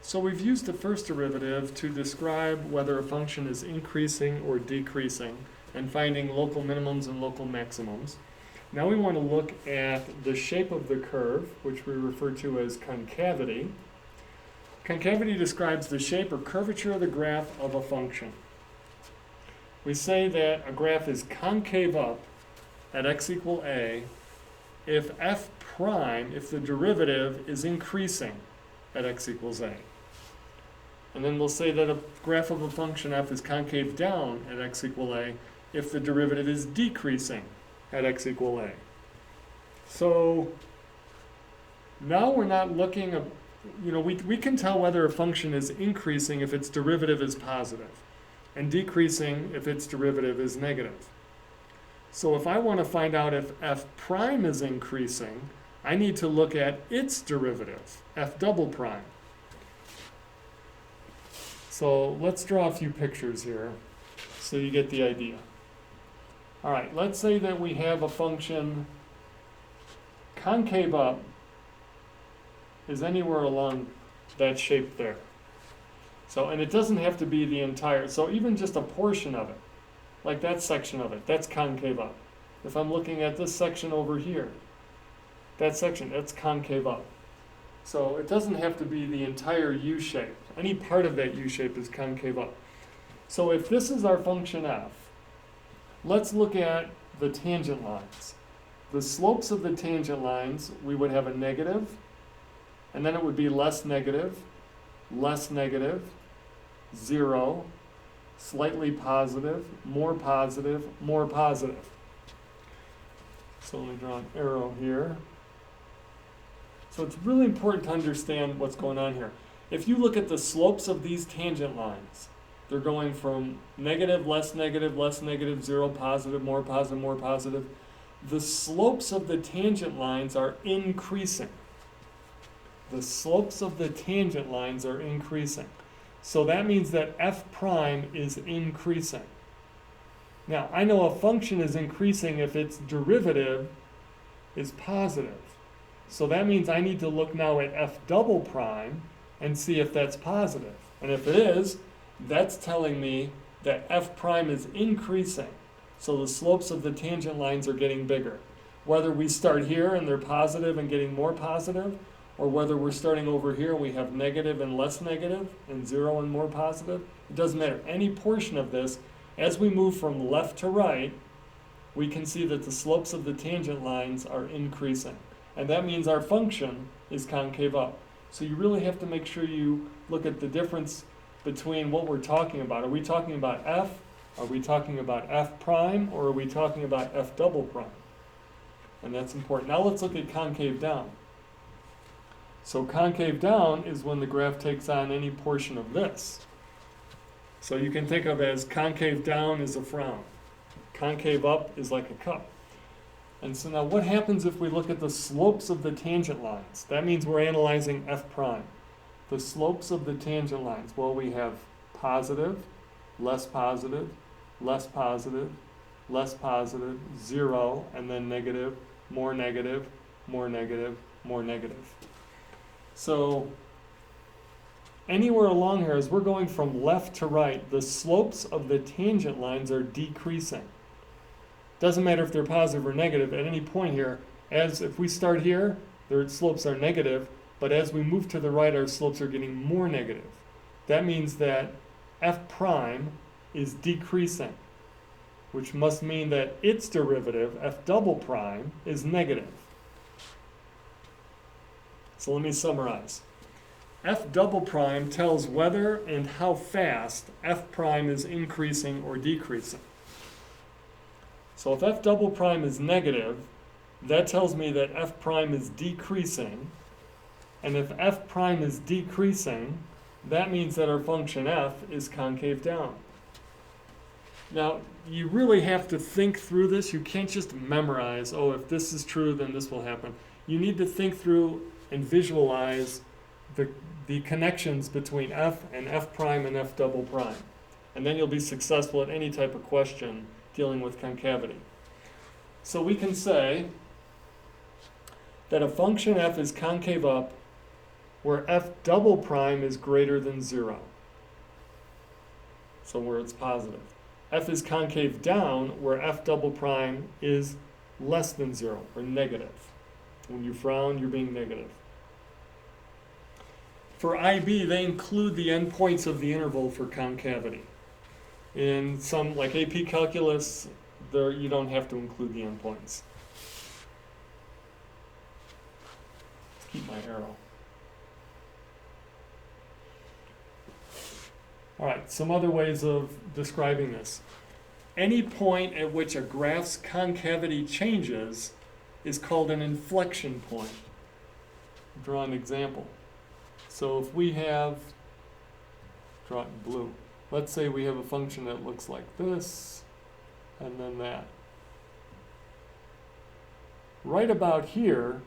So we've used the first derivative to describe whether a function is increasing or decreasing and finding local minimums and local maximums. Now we want to look at the shape of the curve, which we refer to as concavity. Concavity describes the shape or curvature of the graph of a function. We say that a graph is concave up at x equal a if f prime, if the derivative is increasing at x equals a. And then we'll say that a graph of a function f is concave down at x equal a if the derivative is decreasing at x equal a. So now we're not looking at, we can tell whether a function is increasing if its derivative is positive and decreasing if its derivative is negative. So if I want to find out if f prime is increasing, I need to look at its derivative, f double prime. So let's draw a few pictures here so you get the idea. All right, let's say that we have a function concave up is anywhere along that shape there. So, and it doesn't have to be the entire, so even just a portion of it, like that section of it, that's concave up. If I'm looking at this section over here, that section, that's concave up. So it doesn't have to be the entire U shape. Any part of that U shape is concave up. So if this is our function f, let's look at the tangent lines. The slopes of the tangent lines, we would have a negative, and then it would be less negative, 0, slightly positive, more positive, more positive. So let me draw an arrow here. So it's really important to understand what's going on here. If you look at the slopes of these tangent lines, they're going from negative, less negative, 0, positive, more positive, more positive. The slopes of the tangent lines are increasing. The slopes of the tangent lines are increasing. So that means that f prime is increasing. Now, I know a function is increasing if its derivative is positive. So that means I need to look now at f double prime and see if that's positive. And if it is, that's telling me that f prime is increasing. So the slopes of the tangent lines are getting bigger. Whether we start here and they're positive and getting more positive, or whether we're starting over here and we have negative and less negative, and 0 and more positive, it doesn't matter. Any portion of this, as we move from left to right, we can see that the slopes of the tangent lines are increasing. And that means our function is concave up. So you really have to make sure you look at the difference between what we're talking about. Are we talking about f? Are we talking about f prime? Or are we talking about f double prime? And that's important. Now let's look at concave down. So concave down is when the graph takes on any portion of this. So you can think of it as concave down is a frown. Concave up is like a cup. And so now what happens if we look at the slopes of the tangent lines? That means we're analyzing f prime. The slopes of the tangent lines, well, we have positive, less positive, less positive, less positive, 0, and then negative, more negative, more negative, more negative. So anywhere along here, as we're going from left to right, the slopes of the tangent lines are decreasing. Doesn't matter if they're positive or negative. At any point here, as if we start here, their slopes are negative, but as we move to the right, our slopes are getting more negative. That means that f prime is decreasing, which must mean that its derivative, f double prime, is negative. So let me summarize. F double prime tells whether and how fast f prime is increasing or decreasing. So if f double prime is negative, that tells me that f prime is decreasing. And if f prime is decreasing, that means that our function f is concave down. Now, you really have to think through this. You can't just memorize, oh, if this is true, then this will happen. You need to think through and visualize the connections between f and f prime and f double prime. And then you'll be successful at any type of question dealing with concavity. So we can say that a function f is concave up where f double prime is greater than 0. So where it's positive. F is concave down where f double prime is less than 0 or negative. When you frown, you're being negative. For IB, they include the endpoints of the interval for concavity. In some, like AP calculus, there you don't have to include the endpoints. Let's keep my arrow. All right, some other ways of describing this. Any point at which a graph's concavity changes is called an inflection point. I'll draw an example. So if we have, draw it in blue. Let's say we have a function that looks like this, and then that. Right about here,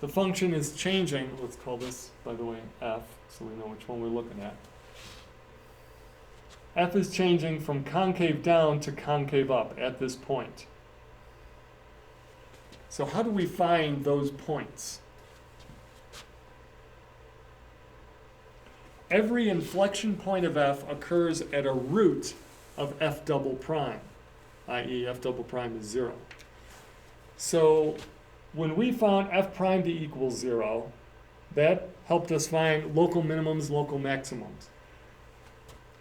the function is changing. Let's call this, by the way, f, so we know which one we're looking at. F is changing from concave down to concave up at this point. So how do we find those points? Every inflection point of f occurs at a root of f double prime, i.e. f double prime is 0. So when we found f prime to equal 0, that helped us find local minimums, local maximums.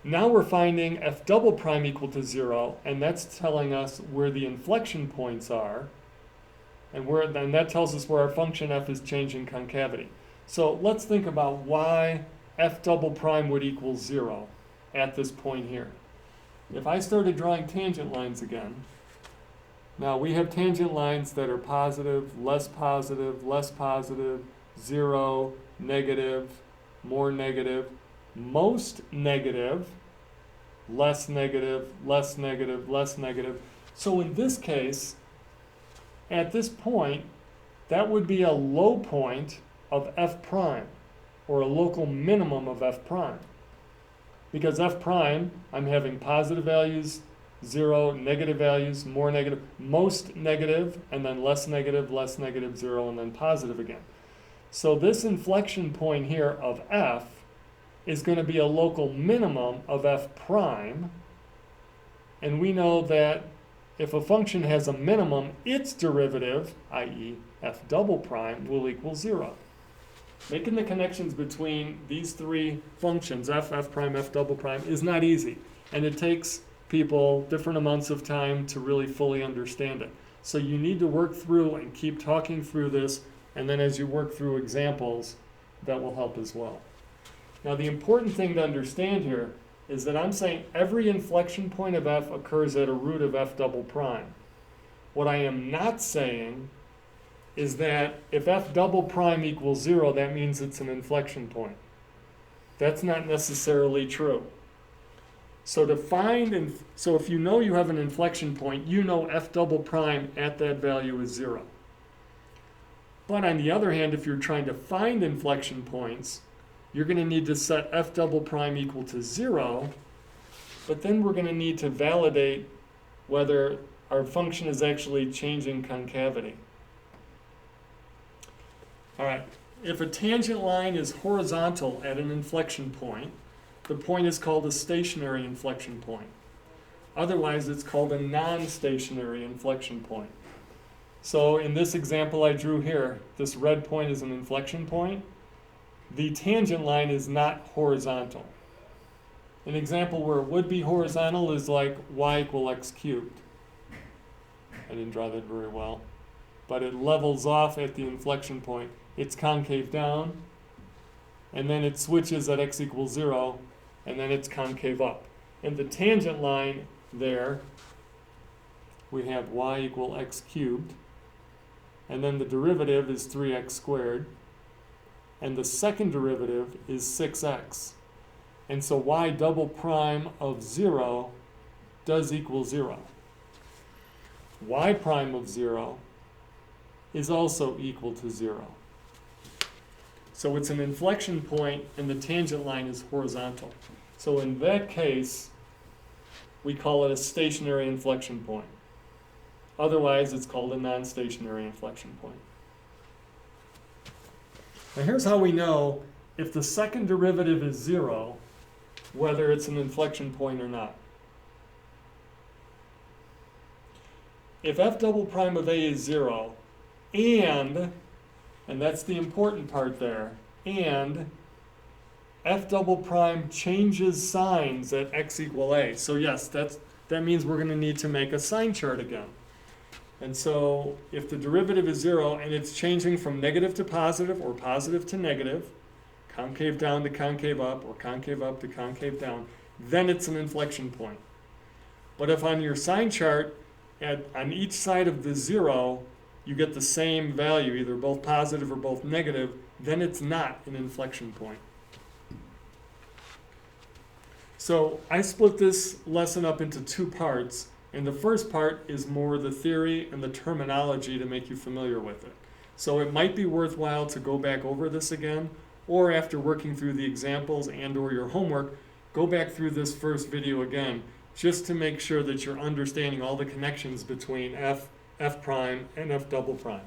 Now we're finding f double prime equal to 0, and that's telling us where the inflection points are, and that tells us where our function f is changing concavity. So let's think about why f double prime would equal 0 at this point here. If I started drawing tangent lines again, now we have tangent lines that are positive, less positive, 0, negative, more negative, most negative, less negative, less negative, less negative. So in this case, at this point, that would be a low point of f prime, or a local minimum of f prime. Because f prime, I'm having positive values, 0, negative values, more negative, most negative, and then less negative, 0, and then positive again. So this inflection point here of f is going to be a local minimum of f prime, and we know that if a function has a minimum, its derivative, i.e. f double prime, will equal 0. Making the connections between these three functions, f, f prime, f double prime, is not easy, and it takes people different amounts of time to really fully understand it. So you need to work through and keep talking through this, and then as you work through examples, that will help as well. Now the important thing to understand here is that I'm saying every inflection point of f occurs at a root of f double prime. What I am not saying is that if f double prime equals 0, that means it's an inflection point. That's not necessarily true. So so if you know you have an inflection point, you know f double prime at that value is 0. But on the other hand, if you're trying to find inflection points, you're going to need to set f double prime equal to 0, but then we're going to need to validate whether our function is actually changing concavity. All right, if a tangent line is horizontal at an inflection point, the point is called a stationary inflection point. Otherwise, it's called a non-stationary inflection point. So in this example I drew here, this red point is an inflection point. The tangent line is not horizontal. An example where it would be horizontal is like y equal x cubed. I didn't draw that very well, but it levels off at the inflection point. It's concave down, and then it switches at x equals 0, and then it's concave up. And the tangent line there, we have y equal x cubed, and then the derivative is 3x squared, and the second derivative is 6x. And so y double prime of 0 does equal 0. Y prime of 0 is also equal to 0. So it's an inflection point and the tangent line is horizontal. So in that case, we call it a stationary inflection point. Otherwise, it's called a non-stationary inflection point. Now here's how we know if the second derivative is 0, whether it's an inflection point or not. If f double prime of a is 0, and that's the important part there, and f double prime changes signs at x equal a. So yes, that means we're going to need to make a sign chart again. And so if the derivative is 0 and it's changing from negative to positive or positive to negative, concave down to concave up or concave up to concave down, then it's an inflection point. But if on your sign chart, on each side of the 0, you get the same value, either both positive or both negative, then it's not an inflection point. So I split this lesson up into 2 parts, and the first part is more the theory and the terminology to make you familiar with it. So it might be worthwhile to go back over this again, or after working through the examples and or your homework, go back through this first video again, just to make sure that you're understanding all the connections between f prime and f double prime.